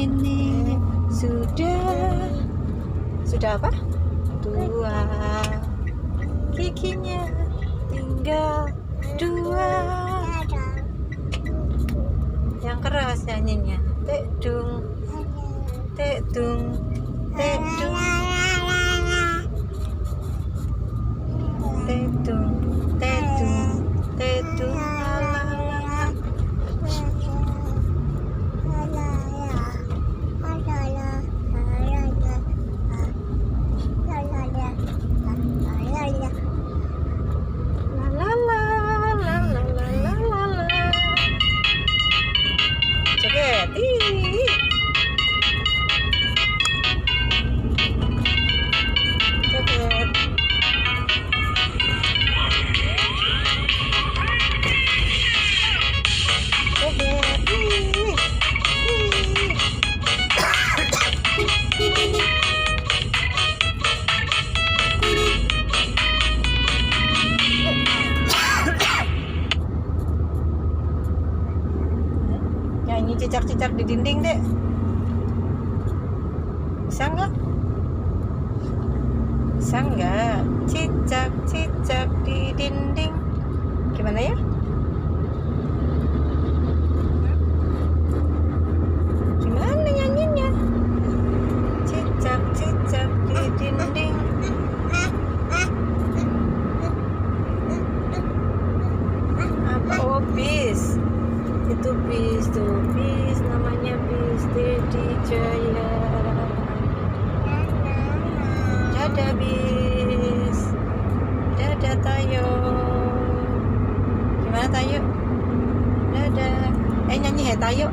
nenek sudah apa? 2. Giginya tinggal 2. Yang keras nyanyinya. Tekdung, tekdung, tekdung, tekdung, tekdung, tekdung, lalala. Joget, joget. Nyanyi cicak-cicak di dinding, Dek. Bisa nggak? Bisa nggak? Cicak-cicak di dinding. Gimana ya? Gimana nyanyinya? Cicak-cicak di dinding. Apa? Oh, bis. Itu bis tuh, bis namanya bis Dedi Jaya. Dadah bis, dadah Tayo. Gimana Tayo? Dadah. Nyanyi Tayo.